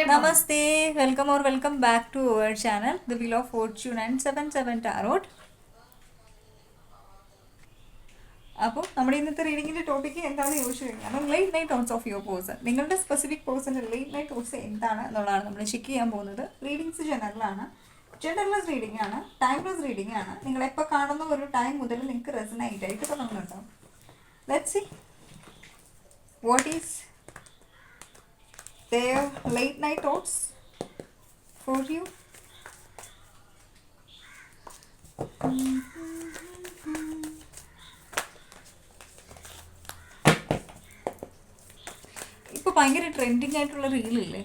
Namaste, welcome back to our channel, The Wheel of Fortune and 77 Tarot. അപ്പോൾ നമ്മുടെ ഇന്നത്തെ റീഡിങ്ങിൻ്റെ topic എന്താണെന്ന് ചോദിച്ചു കഴിഞ്ഞാൽ late night thoughts of your person. നിങ്ങളുടെ സ്പെസിഫിക് പേഴ്സൻ്റെ ലേറ്റ് നൈറ്റ് തോട്ട്സ് എന്താണ് എന്നുള്ളതാണ് നമ്മൾ ചെക്ക് ചെയ്യാൻ പോകുന്നത്. റീഡിങ്സ് ജനറലാണ്, ജനറൽലെസ് റീഡിംഗ് ആണ്, ടൈംലെസ് റീഡിംഗ് ആണ്. നിങ്ങൾ എപ്പോൾ കാണുന്ന ഒരു ടൈം മുതൽ നിങ്ങൾക്ക് റെസനേറ്റ് ആയിട്ട് തുടങ്ങുന്നുണ്ടാവും. Let's see what is their late night thoughts for you. ഇപ്പോൾ ഭയങ്കര ട്രെൻഡിങ് ആയിട്ടുള്ള റീലില്ലേ,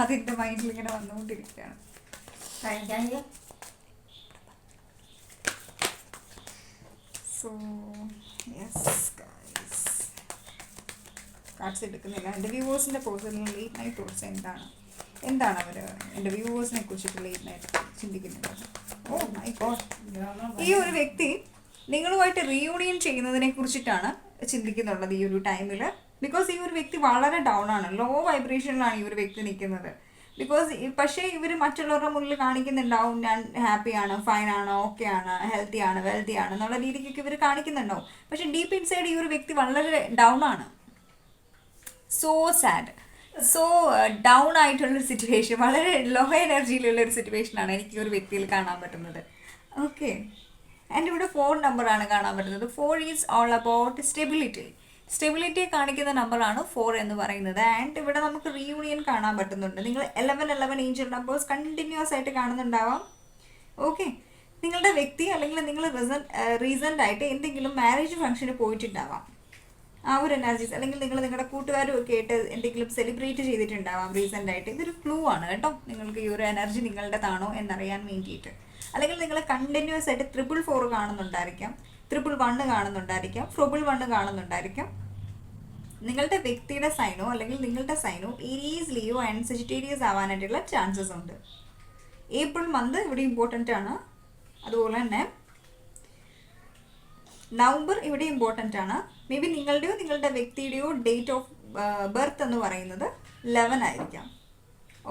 അതെൻ്റെ മൈൻഡിൽ ഇങ്ങനെ വന്നുകൊണ്ടിരിക്കുകയാണ്. സോ യെസ് ഗൈസ്, കാർഡ്സ് എടുക്കുന്നില്ല. എൻ്റെ വ്യൂവേഴ്സിൻ്റെ പേഴ്സണൽ ലേറ്റ് നൈറ്റ് തോട്ട്സ് എന്താണ് അവർ എൻ്റെ വ്യൂവേഴ്സിനെ കുറിച്ചിട്ട് ലേറ്റ് നൈറ്റ് ചിന്തിക്കുന്നത്. ഓ മൈ ഗോഡ്, ഈ ഒരു വ്യക്തി നിങ്ങളുമായിട്ട് റീയൂണിയൻ ചെയ്യുന്നതിനെ കുറിച്ചിട്ടാണ് ചിന്തിക്കുന്നുള്ളത് ഈ ഒരു ടൈമിൽ. ബിക്കോസ് ഈ ഒരു വ്യക്തി വളരെ ഡൗൺ ആണ്, ലോ വൈബ്രേഷനിലാണ് ഈ ഒരു വ്യക്തി നിൽക്കുന്നത്. ബിക്കോസ് പക്ഷേ ഇവർ മറ്റുള്ളവരുടെ മുന്നിൽ കാണിക്കുന്നുണ്ടാവും ഞാൻ ഹാപ്പിയാണ്, ഫൈനാണ്, ഓക്കെ ആണ്, ഹെൽത്തി ആണ്, വെൽത്തി ആണ് എന്നുള്ള രീതിക്കൊക്കെ ഇവർ കാണിക്കുന്നുണ്ടാവും. പക്ഷേ ഡീപ്പ് ഇൻസൈഡ് ഈ ഒരു വ്യക്തി വളരെ ഡൗൺ ആണ്. സോ സാഡ്, സോ ഡൗൺ ആയിട്ടുള്ളൊരു സിറ്റുവേഷൻ, വളരെ ലോ എനർജിയിലുള്ളൊരു സിറ്റുവേഷനാണ് എനിക്ക് ഒരു വ്യക്തിയിൽ കാണാൻ പറ്റുന്നത്. ഓക്കെ, ആൻഡ് ഇവിടെ 4 നമ്പറാണ് കാണാൻ പറ്റുന്നത്. 4 ഈസ് ഓൾ അബൌട്ട് സ്റ്റെബിലിറ്റി കാണിക്കുന്ന നമ്പറാണ് 4 എന്ന് പറയുന്നത്. ആൻഡ് ഇവിടെ നമുക്ക് റീയൂണിയൻ കാണാൻ പറ്റുന്നുണ്ട്. നിങ്ങൾ 11 ഏഞ്ചൽ നമ്പേഴ്സ് കണ്ടിന്യൂസ് ആയിട്ട് കാണുന്നുണ്ടാവാം. ഓക്കെ, നിങ്ങളുടെ വ്യക്തി അല്ലെങ്കിൽ നിങ്ങൾ റീസെൻ്റ് ആയിട്ട് എന്തെങ്കിലും മാരേജ് ഫംഗ്ഷന് പോയിട്ടുണ്ടാവാം. ആ ഒരു എനർജീസ്, അല്ലെങ്കിൽ നിങ്ങൾ നിങ്ങളുടെ കൂട്ടുകാരും ഒക്കെ ആയിട്ട് എന്തെങ്കിലും സെലിബ്രേറ്റ് ചെയ്തിട്ടുണ്ടാവാം റീസെൻ്റ് ആയിട്ട്. ഇതൊരു ക്ലൂ ആണ് കേട്ടോ, നിങ്ങൾക്ക് ഈ ഒരു എനർജി നിങ്ങളുടേതാണോ എന്നറിയാൻ വേണ്ടിയിട്ട്. അല്ലെങ്കിൽ നിങ്ങൾ കണ്ടിന്യൂസ് ആയിട്ട് 444 കാണുന്നുണ്ടായിരിക്കാം, 111 കാണുന്നുണ്ടായിരിക്കാം, 111 കാണുന്നുണ്ടായിരിക്കാം. നിങ്ങളുടെ വ്യക്തിയുടെ സൈനോ അല്ലെങ്കിൽ നിങ്ങളുടെ സൈനോ ഏരീസ്, ലിയോ ആൻഡ് സജിറ്റേറിയസ് ആവാനായിട്ടുള്ള ചാൻസസ് ഉണ്ട്. ഏപ്രിൽ മന്ത് ഇവിടെ ഇമ്പോർട്ടൻ്റ് ആണ്. അതുപോലെ തന്നെ നവംബർ ഇവിടെ ഇമ്പോർട്ടൻ്റ് ആണ്. മേ ബി നിങ്ങളുടെയോ നിങ്ങളുടെ വ്യക്തിയുടെയോ ഡേറ്റ് ഓഫ് ബർത്ത് എന്ന് പറയുന്നത് 11 ആയിരിക്കാം.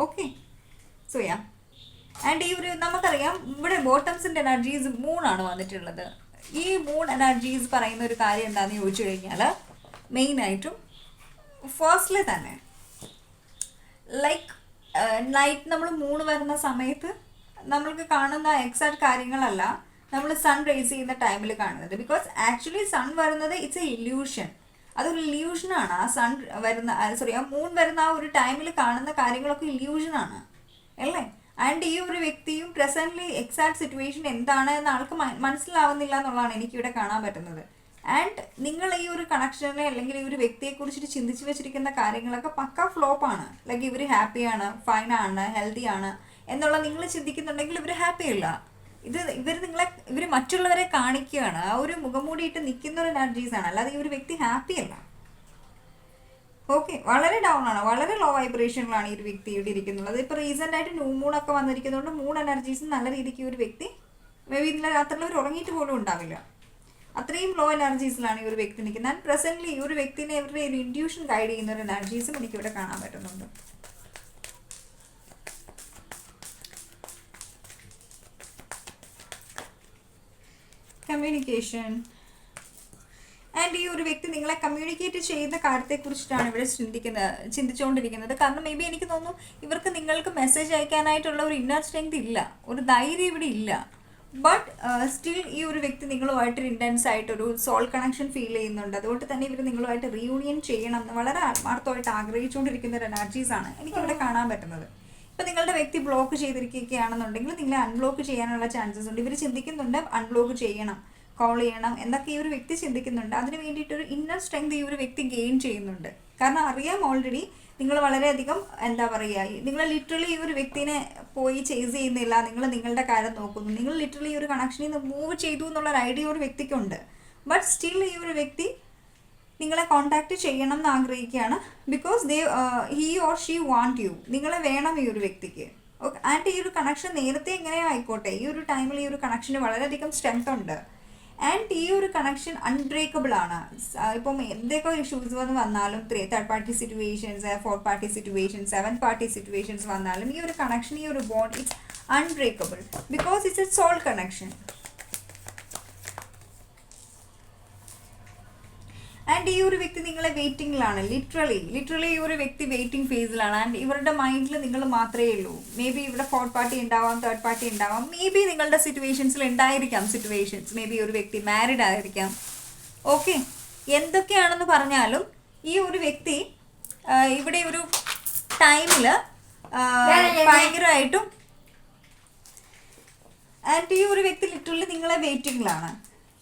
ഓക്കെ, സോ യാ, ആൻഡ് ഈ ഒരു നമുക്കറിയാം ഇവിടെ ബോട്ടംസിൻ്റെ എനർജീസ് മൂണാണ് വന്നിട്ടുള്ളത്. ഈ മൂൺ എനർജീസ് പറയുന്ന ഒരു കാര്യം എന്താണെന്ന് ചോദിച്ചു കഴിഞ്ഞാൽ മെയിനായിട്ടും ഫസ്റ്റ്ലി തന്നെ ലൈക്ക് നൈറ്റ് നമ്മൾ മൂണ് വരുന്ന സമയത്ത് നമ്മൾക്ക് കാണുന്ന എക്സാക്ട് കാര്യങ്ങളല്ല നമ്മൾ സൺ റേസ് ചെയ്യുന്ന ടൈമിൽ കാണുന്നത്. ബിക്കോസ് ആക്ച്വലി സൺ വരുന്നത് ഇറ്റ്സ് എ ഇല്യൂഷൻ, അതൊരു ഇല്യൂഷനാണ്. ആ സൺ വരുന്ന ആ മൂൺ വരുന്ന ആ ഒരു ടൈമിൽ കാണുന്ന കാര്യങ്ങളൊക്കെ ഇല്യൂഷനാണ് അല്ലേ. ആൻഡ് ഈ ഒരു വ്യക്തിയും പ്രസൻ്റ്ലി എക്സാക്ട് സിറ്റുവേഷൻ എന്താണ് എന്ന് ആൾക്ക് മനസ്സിലാവുന്നില്ല എന്നുള്ളതാണ് എനിക്കിവിടെ കാണാൻ പറ്റുന്നത്. ആൻഡ് നിങ്ങൾ ഈ ഒരു കണക്ഷനെ അല്ലെങ്കിൽ ഈ ഒരു വ്യക്തിയെക്കുറിച്ചിട്ട് ചിന്തിച്ച് വെച്ചിരിക്കുന്ന കാര്യങ്ങളൊക്കെ പക്ക ഫ്ലോപ്പാണ്. ലൈക്ക് ഇവർ ഹാപ്പിയാണ്, ഫൈനാണ്, ഹെൽത്തി ആണ് എന്നുള്ള നിങ്ങൾ ചിന്തിക്കുന്നുണ്ടെങ്കിൽ ഇവർ ഹാപ്പി അല്ല. ഇവർ മറ്റുള്ളവരെ കാണിക്കുകയാണ്, ആ ഒരു മുഖംമൂടിയിട്ട് നിൽക്കുന്ന ഒരു എനർജീസാണ്, അല്ലാതെ ഈ ഒരു വ്യക്തി ഹാപ്പി അല്ല. ഓക്കെ, വളരെ ഡൗൺ ആണ്, വളരെ ലോ വൈബ്രേഷനിലാണ് ഈ ഒരു വ്യക്തി ഇവിടെ ഇരിക്കുന്നത്. ഇപ്പോൾ റീസെൻ്റ് ആയിട്ട് ന്യൂ മൂണൊക്കെ വന്നിരിക്കുന്നതുകൊണ്ട് മൂൺ എനർജീസും നല്ല രീതിക്ക് ഈ ഒരു വ്യക്തി മേ ബി ഇന്നലെ രാത്രിയിൽ ഉറങ്ങിയിട്ട് പോലും ഉണ്ടാവില്ല. അത്രയും ലോ എനർജീസിലാണ് ഈ ഒരു വ്യക്തി നിൽക്കുന്നത്. ആൻഡ് പ്രസൻ്റ്ലി ഈ ഒരു വ്യക്തിനെ ഇവരുടെ ഒരു ഇൻഡ്യൂഷൻ ഗൈഡ് ചെയ്യുന്ന ഒരു എനർജീസും എനിക്കിവിടെ കാണാൻ പറ്റുന്നുണ്ട്. കമ്മ്യൂണിക്കേഷൻ, ആൻഡ് ഈ ഒരു വ്യക്തി നിങ്ങളെ കമ്മ്യൂണിക്കേറ്റ് ചെയ്യുന്ന കാര്യത്തെക്കുറിച്ചിട്ടാണ് ഇവിടെ ചിന്തിച്ചുകൊണ്ടിരിക്കുന്നത്. കാരണം മേ ബി എനിക്ക് തോന്നുന്നു ഇവർക്ക് നിങ്ങൾക്ക് മെസ്സേജ് അയക്കാനായിട്ടുള്ള ഒരു ഇന്നർ സ്ട്രെങ്ത് ഇല്ല, ഒരു ധൈര്യം ഇവിടെ ഇല്ല. ബട്ട് സ്റ്റിൽ ഈ ഒരു വ്യക്തി നിങ്ങളുമായിട്ട് ഇൻറ്റൻസ് ആയിട്ടൊരു സോൾ കണക്ഷൻ ഫീൽ ചെയ്യുന്നുണ്ട്. അതുകൊണ്ട് തന്നെ ഇവർ നിങ്ങളുമായിട്ട് റീയൂണിയൻ ചെയ്യണം എന്ന് വളരെ ആത്മാർത്ഥമായിട്ട് ആഗ്രഹിച്ചുകൊണ്ടിരിക്കുന്ന ഒരു എനർജീസാണ് എനിക്കിവിടെ കാണാൻ പറ്റുന്നത്. ഇപ്പം നിങ്ങളുടെ വ്യക്തി ബ്ലോക്ക് ചെയ്തിരിക്കുകയാണെന്നുണ്ടെങ്കിൽ നിങ്ങളെ അൺബ്ലോക്ക് ചെയ്യാനുള്ള ചാൻസസ് ഉണ്ട്. ഇവർ ചിന്തിക്കുന്നുണ്ട് അൺബ്ലോക്ക് ചെയ്യണം, കോൾ ചെയ്യണം എന്നൊക്കെ ഈ ഒരു വ്യക്തി ചിന്തിക്കുന്നുണ്ട്. അതിന് വേണ്ടിയിട്ടൊരു ഇന്നർ സ്ട്രെങ്ത് ഈ ഒരു വ്യക്തി ഗെയിൻ ചെയ്യുന്നുണ്ട്. കാരണം അറിയാം ഓൾറെഡി നിങ്ങൾ വളരെയധികം എന്താ പറയുക, നിങ്ങൾ ലിറ്ററലി ഈ ഒരു വ്യക്തിനെ പോയി ചേസ് ചെയ്യുന്നില്ല, നിങ്ങൾ നിങ്ങളുടെ കാര്യം നോക്കുന്നു, നിങ്ങൾ ലിറ്ററലി ഈ ഒരു കണക്ഷനിൽ നിന്ന് മൂവ് ചെയ്തു എന്നുള്ളൊരു ഐഡിയ ഒരു വ്യക്തിക്കുണ്ട്. ബട്ട് സ്റ്റിൽ ഈ ഒരു വ്യക്തി നിങ്ങളെ കോൺടാക്റ്റ് ചെയ്യണം എന്ന് ആഗ്രഹിക്കുകയാണ്. Because he or she want you, നിങ്ങളെ വേണം ഈ ഒരു വ്യക്തിക്ക്. ഓക്കെ, ആൻഡ് ഈ ഒരു കണക്ഷൻ നേരത്തെ എങ്ങനെയോ ആയിക്കോട്ടെ, ഈ ഒരു ടൈമിൽ ഈ ഒരു കണക്ഷന് വളരെയധികം സ്ട്രെങ്ത് ഉണ്ട്. ആൻഡ് ഈ ഒരു കണക്ഷൻ അൺബ്രേക്കബിൾ ആണ്. ഇപ്പം എന്തൊക്കെ ഇഷ്യൂസ് വന്നാലും third party situations, fourth party situations, seventh party situations വന്നാലും ഈ ഒരു കണക്ഷൻ, ഈ ഒരു bond it's unbreakable because it's a soul connection. And ഈ ഒരു വ്യക്തി നിങ്ങളെ വെയിറ്റിംഗിലാണ്. ലിറ്ററലി ഈ ഒരു വ്യക്തി വെയിറ്റിംഗ് ഫേസിലാണ്. ആൻഡ് ഇവരുടെ മൈൻഡിൽ നിങ്ങൾ മാത്രമേ ഉള്ളൂ. മേ ബി ഇവിടെ ഫോർത്ത് പാർട്ടി ഉണ്ടാവാം, തേർഡ് പാർട്ടി ഉണ്ടാവാം, മേ ബി നിങ്ങളുടെ സിറ്റുവേഷൻസിൽ ഉണ്ടായിരിക്കാം സിറ്റുവേഷൻസ്. മേ ബി ഒരു വ്യക്തി മാരിഡ് ആയിരിക്കാം. ഓക്കെ, എന്തൊക്കെയാണെന്ന് പറഞ്ഞാലും ഈ ഒരു വ്യക്തി ഇവിടെ ഒരു ടൈമിൽ ഭയങ്കരമായിട്ടും, ആൻഡ് ഈ ഒരു വ്യക്തി ലിറ്ററലി നിങ്ങളെ വെയിറ്റിംഗിലാണ്.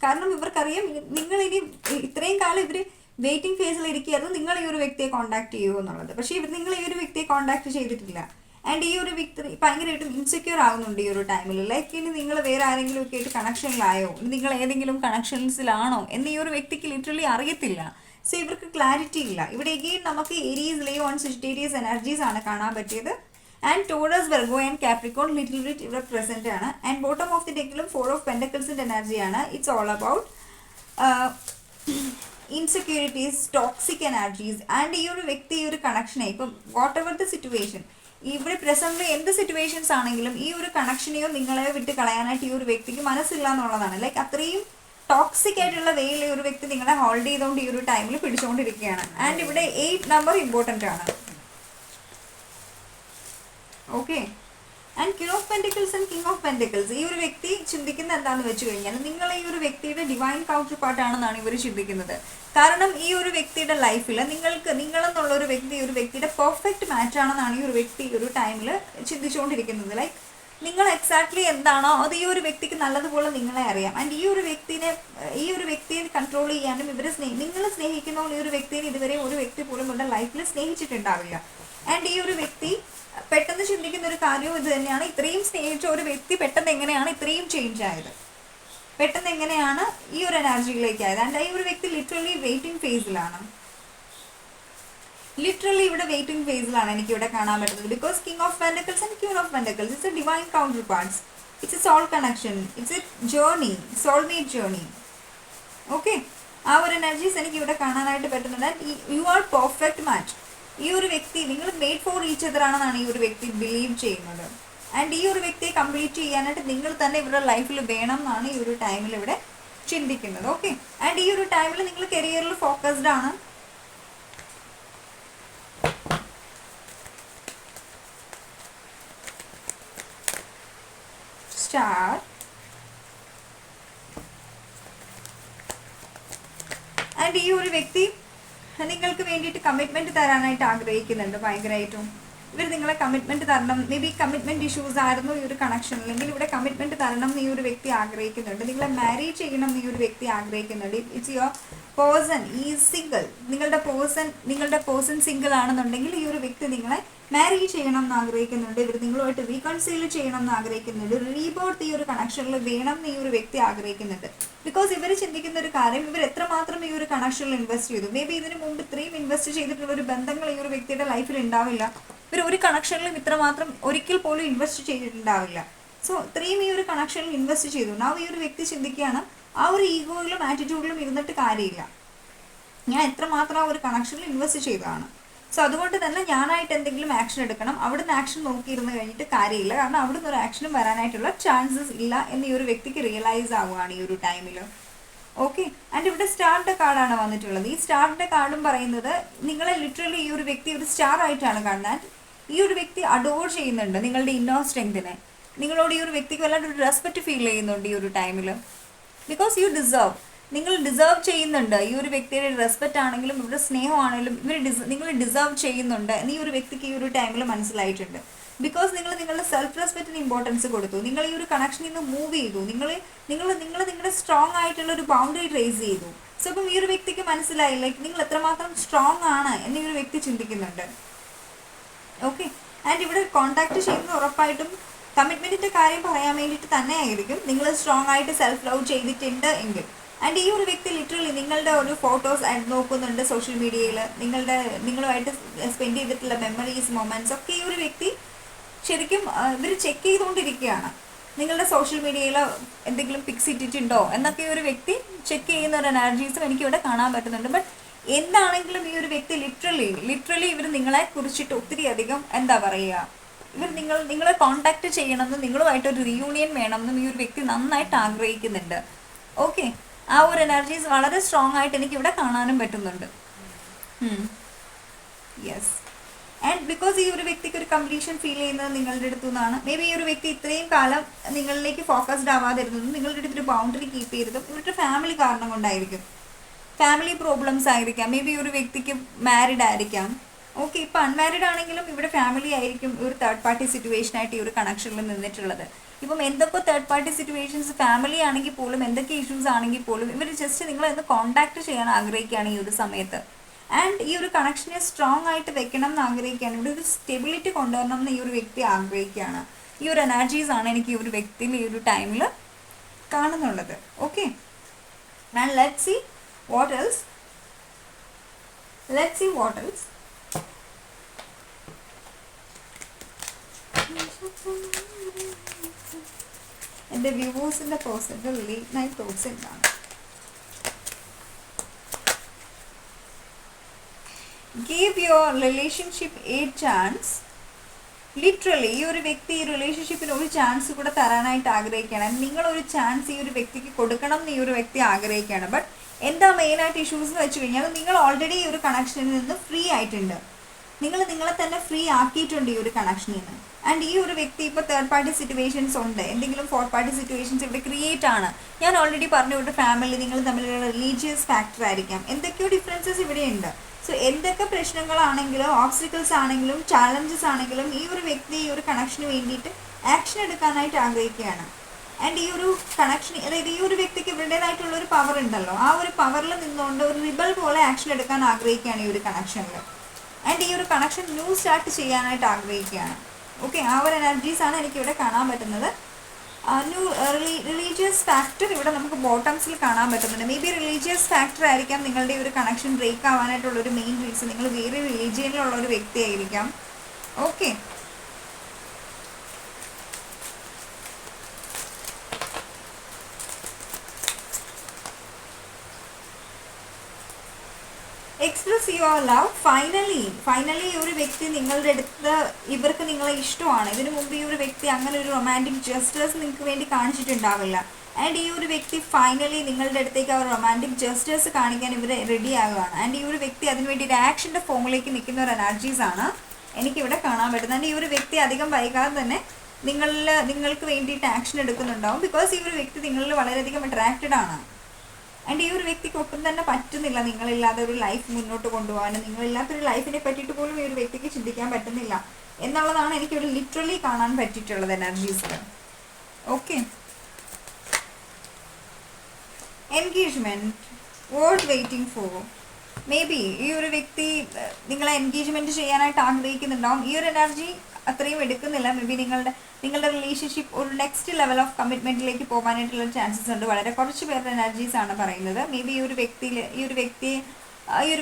കാരണം ഇവർക്കറിയാം നിങ്ങളിനി ഇത്രയും കാലം ഇവർ വെയിറ്റിംഗ് ഫേസിൽ ഇരിക്കുകയായിരുന്നു നിങ്ങൾ ഈ ഒരു വ്യക്തിയെ കോൺടാക്ട് ചെയ്യുമോ എന്നുള്ളത്. പക്ഷേ നിങ്ങൾ ഈ ഒരു വ്യക്തിയെ കോൺടാക്ട് ചെയ്തിട്ടില്ല. ആൻഡ് ഈ ഒരു വ്യക്തി ഭയങ്കരമായിട്ടും ഇൻസെക്യൂർ ആകുന്നുണ്ട് ഈ ഒരു ടൈമിൽ. ലൈക്ക് ഇനി നിങ്ങൾ വേറെ ആരെങ്കിലും ഒക്കെ ആയിട്ട് കണക്ഷനിലായോ, നിങ്ങൾ ഏതെങ്കിലും കണക്ഷൻസിലാണോ എന്ന് ഈ ഒരു വ്യക്തിക്ക് ലിറ്ററലി അറിയത്തില്ല. സോ ഇവർക്ക് ക്ലാരിറ്റി ഇല്ല. ഇവിടെ എഗെയിൻ നമുക്ക് Aries, Leo and Sagittarius energies ആണ് കാണാൻ പറ്റിയത്. And Taurus, Virgo and Capricorn little bit ഇവിടെ പ്രസന്റ് ആണ്. ആൻഡ് ബോട്ടം ഓഫ് ദി ഡെക്കിലും 4 ഓഫ് പെൻഡക്കിൾസിന്റെ എനർജിയാണ്. It's all about insecurities, toxic energies. And ഈ ഒരു വ്യക്തി ഈ ഒരു കണക്ഷനെ ഇപ്പം വാട്ട് എവർ ദ സിറ്റുവേഷൻ, ഇവിടെ പ്രസന്റ് എന്ത് സിറ്റുവേഷൻസ് ആണെങ്കിലും ഈ ഒരു കണക്ഷനെയോ നിങ്ങളെ വിട്ട് കളയാനായിട്ട് ഈ ഒരു വ്യക്തിക്ക് മനസ്സില്ല എന്നുള്ളതാണ്. ലൈക്ക് അത്രയും ടോക്സിക് ആയിട്ടുള്ള വേയിൽ ഈ ഒരു വ്യക്തി നിങ്ങളെ ഹോൾഡ് ചെയ്തുകൊണ്ട് ഈ ഒരു ടൈമിൽ പിടിച്ചുകൊണ്ടിരിക്കുകയാണ്. ആൻഡ് ഇവിടെ 8 നമ്പർ ഇമ്പോർട്ടൻ്റ് ആണ്. Okay, and queen of pentacles and king of pentacles. ഈ ഒരു വ്യക്തി ചിന്തിക്കുന്നത് എന്താണെന്ന് വെച്ച് കഴിഞ്ഞാൽ നിങ്ങൾ ഈ ഒരു വ്യക്തിയുടെ ഡിവൈൻ കൗണ്ടർ പാർട്ടാണെന്നാണ് ഇവർ ചിന്തിക്കുന്നത്. കാരണം ഈ ഒരു വ്യക്തിയുടെ ലൈഫിൽ നിങ്ങളെന്നുള്ള ഒരു വ്യക്തി ഒരു വ്യക്തിയുടെ പെർഫെക്റ്റ് മാച്ച് ആണെന്നാണ് ഈ ഒരു വ്യക്തി ഈ ഒരു ടൈമിൽ ചിന്തിച്ചുകൊണ്ടിരിക്കുന്നത്. ലൈക്ക് നിങ്ങൾ എക്സാക്ട്ലി എന്താണോ അത് ഈ ഒരു വ്യക്തിക്ക് നല്ലതുപോലെ നിങ്ങളെ അറിയാം. ആൻഡ് ഈ ഒരു വ്യക്തിയെ കൺട്രോൾ ചെയ്യാനും നിങ്ങൾ സ്നേഹിക്കുന്ന ഈ ഒരു വ്യക്തിയെ ഇതുവരെ ഒരു വ്യക്തി പോലും ഇവിടെ ലൈഫിൽ സ്നേഹിച്ചിട്ടുണ്ടാവില്ല. ആൻഡ് ഈ ഒരു വ്യക്തി പെട്ടെന്ന് ചിന്തിക്കുന്ന ഒരു കാര്യവും ഇത് തന്നെയാണ്. ഇത്രയും സ്നേഹിച്ച ഒരു വ്യക്തി പെട്ടെന്ന് എങ്ങനെയാണ് ഇത്രയും ചേഞ്ച് ആയത്, പെട്ടെന്ന് എങ്ങനെയാണ് ഈ ഒരു എനർജിയിലേക്ക് ആയത്. ആൻഡ് ഈ ഒരു വ്യക്തി ലിറ്ററലി വെയിറ്റിംഗ് ഫേസിലാണ്. ലിറ്ററലി ഇവിടെ വെയിറ്റിംഗ് ഫേസിലാണ് എനിക്ക് ഇവിടെ കാണാൻ പറ്റുന്നത്. Because king of pentacles and queen of pentacles it's a divine counterparts, it's a soul connection, it's a journey, soulmate journey. Okay, ആ ഒരു എനർജീസ് എനിക്ക് ഇവിടെ കാണാനായിട്ട് പറ്റുന്നുണ്ട്. You are perfect match. ഈ ഒരു വ്യക്തി നിങ്ങൾ മെയ്ഡ് ഫോർ ഈച്ച് അതർ ആണെന്നാണ് ഈ ഒരു വ്യക്തി ബിലീവ് ചെയ്യുന്നത്. ആൻഡ് ഈ ഒരു വ്യക്തിയെ കംപ്ലീറ്റ് ചെയ്യാനായിട്ട് നിങ്ങൾ തന്നെ ഇവരുടെ ലൈഫിൽ വേണം എന്നാണ് ഈ ഒരു ടൈമിൽ ഇവിടെ ചിന്തിക്കുന്നത്. ഓക്കെ, ആൻഡ് ഈ ഒരു ടൈമിൽ നിങ്ങൾ കരിയറിൽ ഫോക്കസ്ഡ് ആണ്. സ്റ്റാർ, ആൻഡ് ഈ ഒരു വ്യക്തി നിങ്ങൾക്ക് വേണ്ടിയിട്ട് കമ്മിറ്റ്മെൻറ്റ് തരാനായിട്ട് ആഗ്രഹിക്കുന്നുണ്ട് ഭയങ്കരമായിട്ടും. ഇവർ നിങ്ങളെ കമ്മിറ്റ്മെൻറ്റ് തരണം. മേ ബി കമ്മിറ്റ്മെൻറ്റ് ഇഷ്യൂസ് ആയിരുന്നു ഈ ഒരു കണക്ഷൻ, അല്ലെങ്കിൽ ഇവിടെ കമ്മിറ്റ്മെൻറ്റ് തരണം എന്ന് ഈ ഒരു വ്യക്തി ആഗ്രഹിക്കുന്നുണ്ട്. നിങ്ങളെ മാരേജ് ചെയ്യണം എന്ന് ഈ ഒരു വ്യക്തി ആഗ്രഹിക്കുന്നുണ്ട്. It's your person is single. നിങ്ങളുടെ പേഴ്സൺ സിംഗിൾ ആണെന്നുണ്ടെങ്കിൽ ഈ ഒരു വ്യക്തി നിങ്ങളെ മാരേജ് ചെയ്യണം എന്ന് ആഗ്രഹിക്കുന്നുണ്ട്. ഇവർ നിങ്ങളുമായിട്ട് റീകൺസീൽ ചെയ്യണം എന്ന് ആഗ്രഹിക്കുന്നുണ്ട്. റീബർത്ത് ഈ ഒരു കണക്ഷനിൽ വേണം എന്ന് ഈ ഒരു വ്യക്തി ആഗ്രഹിക്കുന്നുണ്ട്. ബിക്കോസ് ഇവർ ചിന്തിക്കുന്ന ഒരു കാര്യം, ഇവർ എത്രമാത്രം ഈ ഒരു കണക്ഷനിൽ ഇൻവെസ്റ്റ് ചെയ്തു. മേ ബി ഇതിന് മുമ്പ് ഇത്രയും ഇൻവെസ്റ്റ് ചെയ്തിട്ടുള്ള ഒരു ബന്ധങ്ങൾ ഈ ഒരു വ്യക്തിയുടെ ലൈഫിൽ ഉണ്ടാവില്ല. ഇവർ ഒരു കണക്ഷനിലും ഇത്രമാത്രം ഒരിക്കൽ പോലും ഇൻവെസ്റ്റ് ചെയ്തിട്ടുണ്ടാവില്ല. സോ ഇത്രയും ഈ ഒരു കണക്ഷനിൽ ഇൻവെസ്റ്റ് ചെയ്തു. നാ ഈ ഒരു വ്യക്തി ചിന്തിക്കുകയാണ്, ആ ഒരു ഈഗോയിലും ആറ്റിറ്റ്യൂഡിലും ഇരുന്നിട്ട് കാര്യമില്ല, ഞാൻ എത്രമാത്രം ആ ഒരു കണക്ഷനിൽ ഇൻവെസ്റ്റ് ചെയ്തതാണ്. സോ അതുകൊണ്ട് തന്നെ ഞാനായിട്ട് എന്തെങ്കിലും ആക്ഷൻ എടുക്കണം. അവിടുന്ന് ആക്ഷൻ നോക്കിയിരുന്ന് കഴിഞ്ഞിട്ട് കാര്യമില്ല. കാരണം അവിടുന്ന് ഒരു ആക്ഷനും വരാനായിട്ടുള്ള ചാൻസസ് ഇല്ല എന്ന് ഈ ഒരു വ്യക്തിക്ക് റിയലൈസ് ആവുകയാണ് ഈ ഒരു ടൈമിൽ. ഓക്കെ, ആൻഡ് ഇവിടെ സ്റ്റാറിൻ്റെ കാർഡാണ് വന്നിട്ടുള്ളത്. ഈ സ്റ്റാറിൻ്റെ കാർഡും പറയുന്നത് നിങ്ങളെ ലിറ്ററലി ഈ ഒരു വ്യക്തി ഒരു സ്റ്റാർ ആയിട്ടാണ് കാണുന്നത്. ഈ ഒരു വ്യക്തി അഡോർ ചെയ്യുന്നുണ്ട് നിങ്ങളുടെ ഇന്നർ സ്ട്രെങ്തിനെ. നിങ്ങളോട് ഈ ഒരു വ്യക്തിക്ക് വല്ലാണ്ട് ഒരു റെസ്പെക്റ്റ് ഫീൽ ചെയ്യുന്നുണ്ട് ഈ ഒരു ടൈമിൽ. ബിക്കോസ് യു ഡിസേർവ്, നിങ്ങൾ ഡിസേർവ് ചെയ്യുന്നുണ്ട്. ഈ ഒരു വ്യക്തിയുടെ റെസ്പെക്റ്റ് ആണെങ്കിലും ഇവരുടെ സ്നേഹമാണെങ്കിലും നിങ്ങൾ ഡിസേർവ് ചെയ്യുന്നുണ്ട് എന്ന് ഈ ഒരു വ്യക്തിക്ക് ഈ ഒരു ടൈമിൽ മനസ്സിലായിട്ടുണ്ട്. ബിക്കോസ് നിങ്ങൾ നിങ്ങളുടെ സെൽഫ് റെസ്പെക്റ്റിന് ഇമ്പോർട്ടൻസ് കൊടുത്തു. നിങ്ങൾ ഈ ഒരു കണക്ഷനിൽ നിന്ന് മൂവ് ചെയ്തു. നിങ്ങൾ നിങ്ങളുടെ സ്ട്രോങ് ആയിട്ടുള്ള ഒരു ബൗണ്ടറി റേസ് ചെയ്തു. സോ അപ്പം ഈ ഒരു വ്യക്തിക്ക് മനസ്സിലായി ലൈക്ക് നിങ്ങൾ എത്രമാത്രം സ്ട്രോങ് ആണ് എന്ന് ഈ ഒരു വ്യക്തി ചിന്തിക്കുന്നുണ്ട്. ഓക്കെ, ആൻഡ് ഇവിടെ കോൺടാക്ട് ചെയ്യുന്നത് ഉറപ്പായിട്ടും കമ്മിറ്റ്മെൻറ്റിൻ്റെ കാര്യം പറയാൻ വേണ്ടിയിട്ട് തന്നെ ആയിരിക്കും. നിങ്ങൾ സ്ട്രോങ് ആയിട്ട് സെൽഫ് ലവ് ചെയ്തിട്ടുണ്ട് എങ്കിൽ. ആൻഡ് ഈ ഒരു വ്യക്തി ലിറ്ററലി നിങ്ങളുടെ ഒരു ഫോട്ടോസ് നോക്കുന്നുണ്ട് സോഷ്യൽ മീഡിയയിൽ. നിങ്ങളുമായിട്ട് സ്പെൻഡ് ചെയ്തിട്ടുള്ള മെമ്മറീസ്, മൊമെൻറ്റ്സ് ഒക്കെ ഈ ഒരു വ്യക്തി ശരിക്കും ഇവർ ചെക്ക് ചെയ്തുകൊണ്ടിരിക്കുകയാണ്. നിങ്ങളുടെ സോഷ്യൽ മീഡിയയിൽ എന്തെങ്കിലും പിക്സ് ഇട്ടിട്ടുണ്ടോ എന്നൊക്കെ ഒരു വ്യക്തി ചെക്ക് ചെയ്യുന്ന ഒരു എനർജീസും എനിക്കിവിടെ കാണാൻ പറ്റുന്നുണ്ട്. ബട്ട് എന്താണെങ്കിലും ഈ ഒരു വ്യക്തി ലിറ്ററലി ഇവർ നിങ്ങളെ കുറിച്ചിട്ട് ഒത്തിരി അധികം എന്താ പറയുക, ഇവർ നിങ്ങളെ കോണ്ടാക്ട് ചെയ്യണമെന്നും നിങ്ങളുമായിട്ടൊരു റീയൂണിയൻ വേണമെന്നും ഈ ഒരു വ്യക്തി നന്നായിട്ട് ആഗ്രഹിക്കുന്നുണ്ട്. ഓക്കെ, ആ ഒരു എനർജീസ് വളരെ സ്ട്രോങ് ആയിട്ട് എനിക്കിവിടെ കാണാനും പറ്റുന്നുണ്ട്. യെസ്, ആൻഡ് ബിക്കോസ് ഈ ഒരു വ്യക്തിക്ക് ഒരു കംപ്ലീഷൻ ഫീൽ ചെയ്യുന്നത് നിങ്ങളുടെ അടുത്തു നിന്നാണ്. മേ ബി ഈ ഒരു വ്യക്തി ഇത്രയും കാലം നിങ്ങളിലേക്ക് ഫോക്കസ്ഡ് ആവാതിരുന്നതും നിങ്ങളുടെ അടുത്തൊരു ബൗണ്ടറി കീപ്പ് ചെയ്തതും ഇവരുടെ ഫാമിലി കാരണം കൊണ്ടായിരിക്കും. ഫാമിലി പ്രോബ്ലംസ് ആയിരിക്കാം. മേ ബി ഒരു വ്യക്തിക്ക് മാരിഡ് ആയിരിക്കാം. ഓക്കെ, ഇപ്പം അൺമാരിഡ് ആണെങ്കിലും ഇവിടെ ഫാമിലി ആയിരിക്കും ഒരു തേർഡ് പാർട്ടി സിറ്റുവേഷൻ ആയിട്ട് ഈ ഒരു കണക്ഷനിൽ നിന്നിട്ടുള്ളത്. ഇപ്പം എന്തൊക്കെ തേർഡ് പാർട്ടി സിറ്റുവേഷൻസ് ഫാമിലി ആണെങ്കിൽ പോലും എന്തൊക്കെ ഇഷ്യൂസ് ആണെങ്കിൽ പോലും ഇവർ ജസ്റ്റ് നിങ്ങളെന്ന് കോണ്ടാക്ട് ചെയ്യാൻ ആഗ്രഹിക്കുകയാണ് ഈ ഒരു സമയത്ത്. ആൻഡ് ഈ ഒരു കണക്ഷനെ സ്ട്രോങ് ആയിട്ട് വെക്കണം എന്ന് ആഗ്രഹിക്കുകയാണ്. ഇവിടെ ഒരു സ്റ്റെബിലിറ്റി കൊണ്ടുവരണം എന്ന് ഈ ഒരു വ്യക്തി ആഗ്രഹിക്കുകയാണ്. ഈ ഒരു എനർജീസ് ആണ് എനിക്ക് ഈ ഒരു വ്യക്തിയിൽ ഈ ഒരു ടൈമിൽ കാണുന്നുള്ളത്. Okay, and let's see what else. എൻ്റെ വ്യൂവേഴ്സിൻ്റെ പേഴ്സൻ്റെ ലേറ്റ് നൈറ്റ് തോട്ട്സ് എന്താണ്? Give your relationship a chance. Literally ഈ ഒരു വ്യക്തി ഈ റിലേഷൻഷിപ്പിന് ഒരു ചാൻസ് കൂടെ തരാനായിട്ട് ആഗ്രഹിക്കുകയാണ്. നിങ്ങളൊരു ചാൻസ് ഈ ഒരു വ്യക്തിക്ക് കൊടുക്കണം എന്ന് ഈ ഒരു വ്യക്തി ആഗ്രഹിക്കുകയാണ്. ബട്ട് എന്താ മെയിനായിട്ട് ഇഷ്യൂസ് എന്ന് വെച്ച് കഴിഞ്ഞാൽ നിങ്ങൾ ഓൾറെഡി ഈ ഒരു കണക്ഷനിൽ നിന്ന് ഫ്രീ ആയിട്ടുണ്ട്. നിങ്ങളെ തന്നെ ഫ്രീ ആക്കിയിട്ടുണ്ട് ഈ ഒരു കണക്ഷനിൽ നിന്ന്. ആൻഡ് ഈ ഒരു വ്യക്തി ഇപ്പോൾ തേർഡ് പാർട്ടി സിറ്റുവേഷൻസ് ഉണ്ട്, എന്തെങ്കിലും ഫോർത്ത് പാർട്ടി സിറ്റുവേഷൻസ് ഇവിടെ ക്രിയേറ്റ് ആണ്. ഞാൻ ഓൾറെഡി പറഞ്ഞു, ഇവിടെ ഫാമിലി നിങ്ങൾ തമ്മിലുള്ള റിലീജിയസ് ഫാക്ടർ ആയിരിക്കാം. എന്തൊക്കെയോ ഡിഫറൻസസ് ഇവിടെ ഉണ്ട്. സോ എന്തൊക്കെ പ്രശ്നങ്ങളാണെങ്കിലും ഓബ്സ്റ്റക്കിൾസ് ആണെങ്കിലും ചാലഞ്ചസ് ആണെങ്കിലും ഈ ഒരു വ്യക്തി ഈ ഒരു കണക്ഷന് വേണ്ടിയിട്ട് ആക്ഷൻ എടുക്കാനായിട്ട് ആഗ്രഹിക്കുകയാണ്. ആൻഡ് ഈ ഒരു കണക്ഷൻ, അതായത് ഈ ഒരു വ്യക്തിക്ക് ഇവരുടേതായിട്ടുള്ള ഒരു പവർ ഉണ്ടല്ലോ, ആ ഒരു പവറിൽ നിന്നുകൊണ്ട് ഒരു റിബൽ പോലെ ആക്ഷൻ എടുക്കാൻ ആഗ്രഹിക്കുകയാണ് ഈ ഒരു കണക്ഷനിൽ. ആൻഡ് ഈ ഒരു കണക്ഷൻ ന്യൂ സ്റ്റാർട്ട് ചെയ്യാനായിട്ട് ആഗ്രഹിക്കുകയാണ്. ഓക്കെ, ആ ഒരു എനർജീസാണ് എനിക്കിവിടെ കാണാൻ പറ്റുന്നത്. ന്യൂ റിലീജിയസ് ഫാക്ടർ ഇവിടെ നമുക്ക് ബോട്ടംസിൽ കാണാൻ പറ്റുന്നുണ്ട്. മേ ബി റിലീജിയസ് ഫാക്ടർ ആയിരിക്കാം നിങ്ങളുടെ ഒരു കണക്ഷൻ ബ്രേക്ക് ആവാനായിട്ടുള്ളൊരു മെയിൻ റീസൺ. നിങ്ങൾ വേറെ റിലീജിയനിലുള്ള ഒരു വ്യക്തിയായിരിക്കാം. Okay, express your love. Finally ഒരു വ്യക്തി നിങ്ങളുടെ അടുത്ത്, ഇവർക്ക് നിങ്ങളെ ഇഷ്ടമാണ്. ഇതിനു മുമ്പ് ഈ ഒരു വ്യക്തി അങ്ങനെ ഒരു റൊമാൻറ്റിക് ജസ്റ്റേഴ്സ് നിങ്ങൾക്ക് വേണ്ടി കാണിച്ചിട്ടുണ്ടാവില്ല. ആൻഡ് ഈ ഒരു വ്യക്തി ഫൈനലി നിങ്ങളുടെ അടുത്തേക്ക് ആ ഒരു റൊമാൻറ്റിക് ജസ്റ്റേഴ്സ് കാണിക്കാൻ ഇവർ റെഡി ആകുകയാണ്. ആൻഡ് ഈ ഒരു വ്യക്തി അതിനുവേണ്ടി ഒരു ആക്ഷൻ്റെ ഫോമിലേക്ക് നിൽക്കുന്ന ഒരു എനർജീസാണ് എനിക്കിവിടെ കാണാൻ പറ്റുന്നത്. ആൻഡ് ഈ ഒരു വ്യക്തി അധികം വൈകാതെ തന്നെ നിങ്ങൾക്ക് വേണ്ടിയിട്ട് ആക്ഷൻ എടുക്കുന്നുണ്ടാവും. ബിക്കോസ് ഈ ഒരു വ്യക്തി നിങ്ങളിൽ വളരെയധികം അട്രാക്റ്റഡ് ആണ്. ആൻഡ് ഈ ഒരു വ്യക്തിക്ക് ഒട്ടും തന്നെ പറ്റുന്നില്ല നിങ്ങളില്ലാതെ ഒരു ലൈഫ് മുന്നോട്ട് കൊണ്ടുപോകാനും. നിങ്ങളില്ലാത്തൊരു ലൈഫിനെ പറ്റിയിട്ട് പോലും ഈ ഒരു വ്യക്തിക്ക് ചിന്തിക്കാൻ പറ്റുന്നില്ല എന്നുള്ളതാണ് എനിക്കിവിടെ ലിറ്ററലി കാണാൻ പറ്റിയിട്ടുള്ളത് എനർജീസിൽ. Okay, engagement, what waiting for. Maybe ഈ ഒരു വ്യക്തി നിങ്ങളെ എൻഗേജ്മെൻറ്റ് ചെയ്യാനായിട്ട് ആഗ്രഹിക്കുന്നുണ്ടാവും. ഈ ഒരു എനർജി അത്രയും എടുക്കുന്നില്ല. മേ ബി നിങ്ങളുടെ റിലേഷൻഷിപ്പ് ഒരു നെക്സ്റ്റ് ലെവൽ ഓഫ് കമ്മിറ്റ്മെൻറ്റിലേക്ക് പോകാനായിട്ടുള്ള ചാൻസസ് ഉണ്ട്. വളരെ കുറച്ച് പേരുടെ എനർജീസാണ് പറയുന്നത്. മേ ബി ഈ ഒരു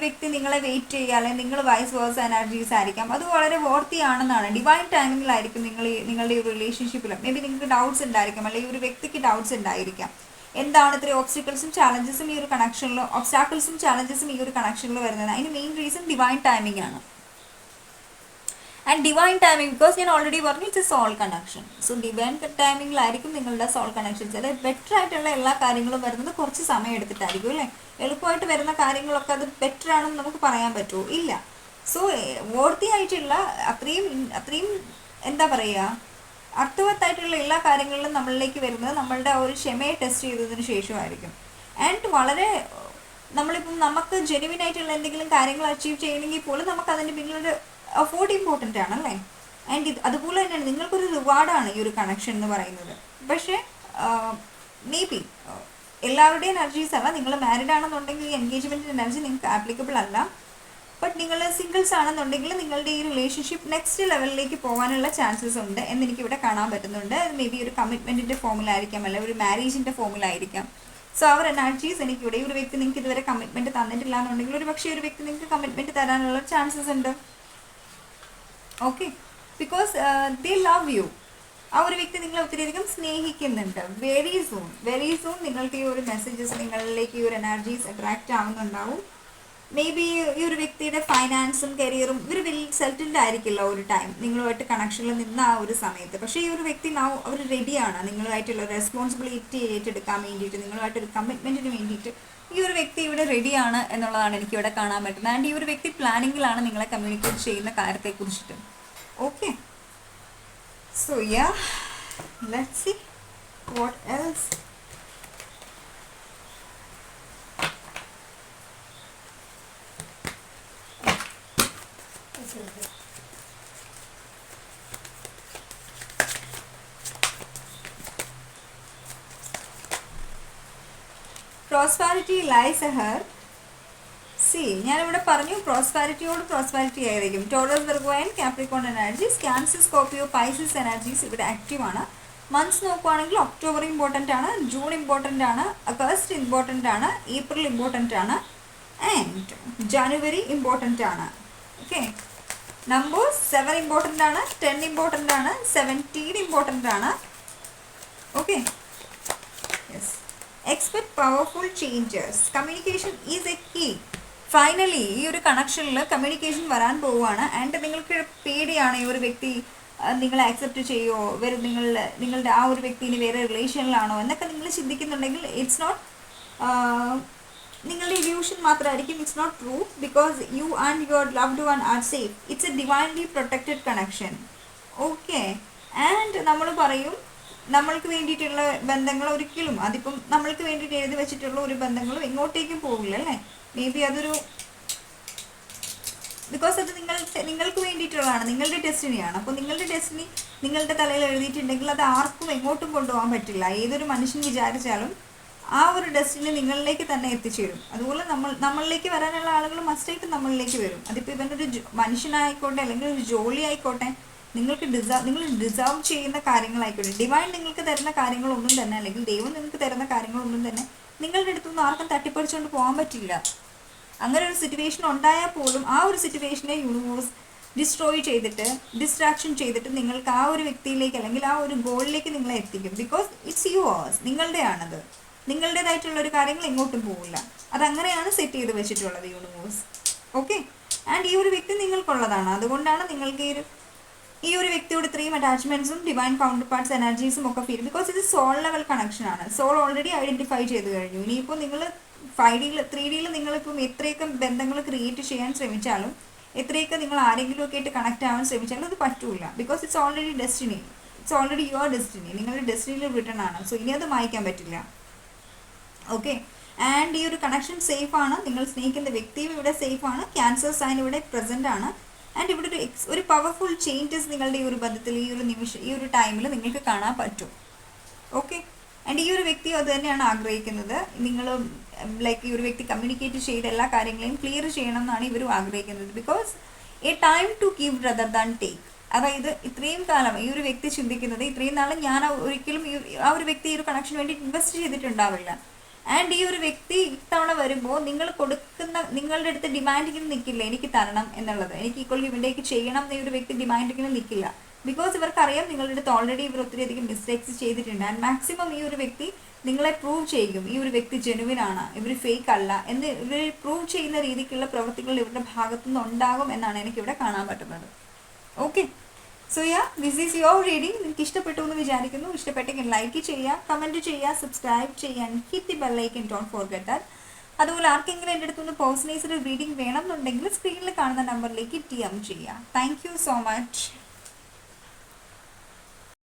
വ്യക്തി നിങ്ങളെ വെയിറ്റ് ചെയ്യുക, അല്ലെങ്കിൽ നിങ്ങൾ വൈസ് വേഴ്സ എനർജീസ് ആയിരിക്കാം. അത് വളരെ വോർത്തി ആണെന്നാണ്. ഡിവൈൻ ടൈമിങ്ങിലായിരിക്കും നിങ്ങളുടെ ഈ റിലേഷൻഷിപ്പിൽ. മേ ബി നിങ്ങൾക്ക് ഡൗട്ട്സ് ഉണ്ടായിരിക്കാം, അല്ലെങ്കിൽ ഈ ഒരു വ്യക്തിക്ക് ഡൗട്ട്സ് ഉണ്ടായിരിക്കാം. എന്താണ് ഇത്രയും ഒബ്സ്റ്റാക്കിൾസും ചാലഞ്ചസും ഈ ഒരു കണക്ഷനിൽ വരുന്നത്? അതിന് മെയിൻ റീസൺ ഡിവൈൻ ടൈമിംഗ് ആണ്. ആൻഡ് ഡിവൈൻ ടൈമിംഗ്, ബിക്കോസ് ഞാൻ ഓൾറെഡി പറഞ്ഞു, it's a soul connection. So divine ടൈമിങ്ങിലായിരിക്കും നിങ്ങളുടെ സോൾ കണക്ഷൻസ്. അതായത് ബെറ്റർ ആയിട്ടുള്ള എല്ലാ കാര്യങ്ങളും വരുന്നത് കുറച്ച് സമയം എടുത്തിട്ടായിരിക്കും അല്ലേ. എളുപ്പമായിട്ട് വരുന്ന കാര്യങ്ങളൊക്കെ അത് ബെറ്റർ ആണെന്ന് നമുക്ക് പറയാൻ പറ്റുമോ? ഇല്ല. സോ വോർത്തി ആയിട്ടുള്ള അത്രയും എന്താ പറയുക, അർത്ഥവത്തായിട്ടുള്ള എല്ലാ കാര്യങ്ങളിലും നമ്മളിലേക്ക് വരുന്നത് നമ്മളുടെ ഒരു ക്ഷമയെ ടെസ്റ്റ് ചെയ്തതിന് ശേഷമായിരിക്കും. ആൻഡ് വളരെ നമ്മളിപ്പം നമുക്ക് ജെനുവിൻ ആയിട്ടുള്ള എന്തെങ്കിലും കാര്യങ്ങൾ അച്ചീവ് ചെയ്യണമെങ്കിൽ പോലും നമുക്ക് അതിൻ്റെ പിന്നിലൊരു എഫോർട്ട് ഇമ്പോർട്ടൻ്റ് ആണല്ലേ. ആൻഡ് അതുപോലെ തന്നെയാണ് നിങ്ങൾക്കൊരു റിവാർഡാണ് ഈ ഒരു കണക്ഷൻ എന്ന് പറയുന്നത്. പക്ഷേ മേ ബി എല്ലാവരുടെയും എനർജീസ് അല്ല. നിങ്ങൾ മാരീഡ് ആണെന്നുണ്ടെങ്കിൽ എൻഗേജ്മെൻറ്റ് എനർജി നിങ്ങൾക്ക് ആപ്ലിക്കബിൾ അല്ല. ബട്ട് നിങ്ങൾ സിംഗിൾസ് ആണെന്നുണ്ടെങ്കിൽ നിങ്ങളുടെ ഈ റിലേഷൻഷിപ്പ് നെക്സ്റ്റ് ലെവലിലേക്ക് പോകാനുള്ള ചാൻസസ് ഉണ്ട് എന്നെനിക്കിവിടെ കാണാൻ പറ്റുന്നുണ്ട്. മേ ബി ഒരു കമ്മിറ്റ്മെൻറ്റിൻ്റെ ഫോമിലായിരിക്കാം, അല്ലെങ്കിൽ ഒരു മാരേജിൻ്റെ ഫോമിലായിരിക്കാം. സോ അവർ എനർജീസ് എനിക്കിവിടെ, ഈ ഒരു വ്യക്തി നിങ്ങൾക്ക് ഇതുവരെ കമ്മിറ്റ്മെൻറ്റ് തന്നിട്ടില്ല എന്നുണ്ടെങ്കിൽ ഒരു പക്ഷേ ഒരു വ്യക്തി നിങ്ങൾക്ക് കമ്മിറ്റ്മെൻറ്റ് തരാനുള്ള ചാൻസസ് ഉണ്ട്. Okay, because they love you. ആ ഒരു വ്യക്തി നിങ്ങളെ ഒത്തിരിയധികം സ്നേഹിക്കുന്നുണ്ട്. വെരി സൂൺ നിങ്ങൾക്ക് ഈ ഒരു മെസ്സേജസ് നിങ്ങളിലേക്ക് ഈ ഒരു എനർജീസ് അട്രാക്റ്റ് ആവുന്നുണ്ടാവും. മേ ബി ഈ ഒരു വ്യക്തിയുടെ ഫൈനാൻസും കരിയറും ഇവർ വലിയ സെറ്റിൽഡ് ആയിരിക്കില്ല ഒരു ടൈം നിങ്ങളുമായിട്ട് കണക്ഷനിൽ നിന്ന ആ ഒരു സമയത്ത്. പക്ഷേ ഈ ഒരു വ്യക്തി അവർ റെഡിയാണ് നിങ്ങളുമായിട്ടുള്ള റെസ്പോൺസിബിലിറ്റി ഏറ്റെടുക്കാൻ വേണ്ടിയിട്ട്, നിങ്ങളുമായിട്ടൊരു കമ്മിറ്റ്മെൻറ്റിന് വേണ്ടിയിട്ട് ഈ ഒരു വ്യക്തി ഇവിടെ റെഡിയാണ് എന്നുള്ളതാണ് എനിക്കിവിടെ കാണാൻ പറ്റുന്നത്. ആൻഡ് ഈ ഒരു വ്യക്തി പ്ലാനിങ്ങിലാണ് നിങ്ങളെ കമ്മ്യൂണിക്കേറ്റ് ചെയ്യുന്ന കാര്യത്തെക്കുറിച്ചിട്ട്. Okay, so ya, let's see what else. Prosperity lies ahead. See, ഞാനിവിടെ പറഞ്ഞു പ്രോസ്പാരിറ്റിയോട് പ്രോസ്പാരിറ്റി ആയിരിക്കും. Taurus, Virgo and Capricorn energies, Cancer, Scorpio, Pisces energies ഇവിടെ ആക്റ്റീവാണ്. മന്ത്സ് നോക്കുവാണെങ്കിൽ ഒക്ടോബർ ഇമ്പോർട്ടൻ്റ് ആണ്, ജൂൺ ഇമ്പോർട്ടൻ്റ് ആണ്, അഗസ്റ്റ് ഇമ്പോർട്ടൻ്റ് ആണ്, ഏപ്രിൽ ഇമ്പോർട്ടൻ്റ് ആണ്, ആൻഡ് ജനുവരി ഇമ്പോർട്ടൻ്റ് ആണ്. ഓക്കെ, നമ്പേഴ്സ് 7 ഇമ്പോർട്ടൻ്റ് ആണ്, 10 ഇമ്പോർട്ടൻ്റ് ആണ്, 17 ഇമ്പോർട്ടൻ്റ് ആണ്. Okay, yes. Expect powerful changes. Communication is a key. Finally ഈ ഒരു കണക്ഷനിൽ കമ്മ്യൂണിക്കേഷൻ വരാൻ പോവുകയാണ്. ആൻഡ് നിങ്ങൾക്ക് പേടിയാണ് ഈ ഒരു വ്യക്തി നിങ്ങളെ ആക്സെപ്റ്റ് ചെയ്യുമോ, നിങ്ങളുടെ ആ ഒരു വ്യക്തിന് വേറെ റിലേഷനിലാണോ എന്നൊക്കെ നിങ്ങൾ ചിന്തിക്കുന്നുണ്ടെങ്കിൽ ഇറ്റ്സ് നോട്ട്, നിങ്ങളുടെ ഇല്യൂഷൻ മാത്രമായിരിക്കും. It's not true, because you and your loved one are safe. It's a divinely protected connection. Okay, and നമ്മൾ പറയും നമ്മൾക്ക് വേണ്ടിയിട്ടുള്ള ബന്ധങ്ങൾ ഒരിക്കലും, അതിപ്പം നമ്മൾക്ക് വേണ്ടിയിട്ട് എഴുതി വെച്ചിട്ടുള്ള ഒരു ബന്ധങ്ങളും എങ്ങോട്ടേക്കും പോകില്ല അല്ലേ. മേ ബി അതൊരു, ബിക്കോസ് അത് നിങ്ങൾക്ക് വേണ്ടിയിട്ടുള്ളതാണ്, നിങ്ങളുടെ ഡെസ്റ്റിനിയാണ്. അപ്പോൾ നിങ്ങളുടെ ഡെസ്റ്റിനി നിങ്ങളുടെ തലയിൽ എഴുതിയിട്ടുണ്ടെങ്കിൽ അത് ആർക്കും എങ്ങോട്ടും കൊണ്ടുപോകാൻ പറ്റില്ല. ഏതൊരു മനുഷ്യൻ വിചാരിച്ചാലും ആ ഒരു ഡെസ്റ്റിനി നിങ്ങളിലേക്ക് തന്നെ എത്തിച്ചേരും. അതുപോലെ നമ്മളിലേക്ക് വരാനുള്ള ആളുകൾ മസ്റ്റായിട്ട് നമ്മളിലേക്ക് വരും. അതിപ്പോൾ ഇവനൊരു മനുഷ്യനായിക്കോട്ടെ അല്ലെങ്കിൽ ഒരു ജോലി ആയിക്കോട്ടെ, നിങ്ങൾ ഡിസേർവ് ചെയ്യുന്ന കാര്യങ്ങളായിക്കോട്ടെ, ഡിവൈൻ നിങ്ങൾക്ക് തരുന്ന കാര്യങ്ങളൊന്നും തന്നെ, അല്ലെങ്കിൽ ദൈവം നിങ്ങൾക്ക് തരുന്ന കാര്യങ്ങളൊന്നും തന്നെ നിങ്ങളുടെ അടുത്തൊന്നും ആർക്കും തട്ടിപ്പറിച്ചുകൊണ്ട് പോകാൻ പറ്റില്ല. അങ്ങനെ ഒരു സിറ്റുവേഷൻ ഉണ്ടായാൽ പോലും ആ ഒരു സിറ്റുവേഷനെ യൂണിവേഴ്സ് ഡിസ്ട്രോയ് ചെയ്തിട്ട്, ഡിസ്ട്രാക്ഷൻ ചെയ്തിട്ട് നിങ്ങൾക്ക് ആ ഒരു വ്യക്തിയിലേക്ക് അല്ലെങ്കിൽ ആ ഒരു ഗോളിലേക്ക് നിങ്ങളെ എത്തിക്കും. ബിക്കോസ് ഇറ്റ്സ് യുവേഴ്സ്, നിങ്ങളുടെയാണത്. നിങ്ങളുടേതായിട്ടുള്ള ഒരു കാര്യങ്ങൾ എങ്ങോട്ടും പോകില്ല. അതങ്ങനെയാണ് സെറ്റ് ചെയ്ത് വെച്ചിട്ടുള്ളത് യൂണിവേഴ്സ്. ഓക്കെ, ആൻഡ് ഈ ഒരു വ്യക്തി നിങ്ങൾക്കുള്ളതാണ്. അതുകൊണ്ടാണ് നിങ്ങൾക്ക് ഈ ഒരു വ്യക്തിയോട് ഇത്രയും അറ്റാച്ച്മെൻറ്റ്സും ഡിവൈൻ കൗണ്ടർ പാർട്സ് എനർജീസും ഒക്കെ ഫീൽ. ബിക്കോസ് ഇത് സോൾ ലെവൽ കണക്ഷനാണ്. സോൾ ഓൾറെഡി ഐഡൻറ്റിഫൈ ചെയ്ത് കഴിഞ്ഞു. ഇനിയിപ്പോൾ നിങ്ങൾ 5D 3Dയിൽ നിങ്ങളിപ്പം എത്രയൊക്കെ ബന്ധങ്ങൾ ക്രിയേറ്റ് ചെയ്യാൻ ശ്രമിച്ചാലും, എത്രയൊക്കെ നിങ്ങൾ ആരെങ്കിലുമൊക്കെ ആയിട്ട് കണക്റ്റ് ആവാൻ ശ്രമിച്ചാലും അത് പറ്റൂല. Because it's already destiny, it's already your destiny. നിങ്ങളുടെ ഡെസ്റ്റിനിയിൽ റിട്ടേൺ ആണ്. സോ ഇനി അത് മായ്ക്കാൻ പറ്റില്ല. ഓക്കെ, ആൻഡ് ഈ ഒരു കണക്ഷൻ സേഫ് ആണ്. നിങ്ങൾ സ്നേഹിക്കുന്ന വ്യക്തിയും ഇവിടെ സേഫ് ആണ്. ക്യാൻസർ സൈൻ ഇവിടെ പ്രസൻ്റ് ആണ്. ആൻഡ് ഇവിടെ ഒരു പവർഫുൾ ചേഞ്ചസ് നിങ്ങളുടെ ഈ ഒരു ബന്ധത്തിൽ ഈ ഒരു നിമിഷം ഈ ഒരു ടൈമിൽ നിങ്ങൾക്ക് കാണാൻ പറ്റും. ഓക്കെ, ആൻഡ് ഈ ഒരു വ്യക്തി അത് തന്നെയാണ് ആഗ്രഹിക്കുന്നത്. നിങ്ങൾ ലൈക്ക് ഈ ഒരു വ്യക്തി കമ്മ്യൂണിക്കേറ്റ് ചെയ്ത് എല്ലാ കാര്യങ്ങളെയും ക്ലിയർ ചെയ്യണം എന്നാണ് ഇവരും ആഗ്രഹിക്കുന്നത്. Because a time to give rather than take. അതായത് ഇത്രയും കാലം ഈ ഒരു വ്യക്തി ചിന്തിക്കുന്നത്, ഇത്രയും നാൾ ഞാൻ ഒരിക്കലും ആ ഒരു വ്യക്തി ഈ ഒരു കണക്ഷന് വേണ്ടി ഇൻവെസ്റ്റ് ചെയ്തിട്ടുണ്ടാവില്ല. ആൻഡ് ഈ ഒരു വ്യക്തി ഇത്തവണ വരുമ്പോൾ നിങ്ങൾ കൊടുക്കുന്ന, നിങ്ങളുടെ അടുത്ത് ഡിമാൻഡിങ്ങിന് നിൽക്കില്ല എനിക്ക് തരണം എന്നുള്ളത്, എനിക്ക് ഈക്വൽ ഗിവിൻ്റേക്ക് ചെയ്യണം എന്ന് ഈ ഒരു വ്യക്തി ഡിമാൻഡിങ്ങിന് നിൽക്കില്ല. ബിക്കോസ് ഇവർക്കറിയാം നിങ്ങളുടെ അടുത്ത് ഓൾറെഡി ഇവർ ഒത്തിരിയധികം മിസ്റ്റേക്സ് ചെയ്തിട്ടുണ്ട്. ആൻഡ് മാക്സിമം ഈ ഒരു വ്യക്തി നിങ്ങളെ പ്രൂവ് ചെയ്യും ഈ ഒരു വ്യക്തി ജെനുവിൻ ആണ്, ഇവർ ഫേക്ക് അല്ല എന്ന് ഇവർ പ്രൂവ് ചെയ്യുന്ന രീതിക്കുള്ള പ്രവൃത്തികൾ ഇവരുടെ ഭാഗത്തുനിന്ന് ഉണ്ടാകും എന്നാണ് എനിക്കിവിടെ കാണാൻ പറ്റുന്നത്. Okay, so yeah, this is your reading. നിങ്ങൾക്ക് ഇഷ്ടപ്പെട്ടു എന്ന് വിചാരിക്കുന്നു. ഇഷ്ടപ്പെട്ടെങ്കിൽ ലൈക്ക് ചെയ്യുക, കമൻറ്റ് ചെയ്യുക, സബ്സ്ക്രൈബ് ചെയ്യാൻ, hit the bell icon, don't forget that. അതുപോലെ ആർക്കെങ്കിലും എൻ്റെ അടുത്തുനിന്ന് പേഴ്സണലൈസ്ഡ് റീഡിംഗ് വേണമെന്നുണ്ടെങ്കിൽ സ്ക്രീനിൽ കാണുന്ന നമ്പറിലേക്ക് DM ചെയ്യുക. Thank you so much.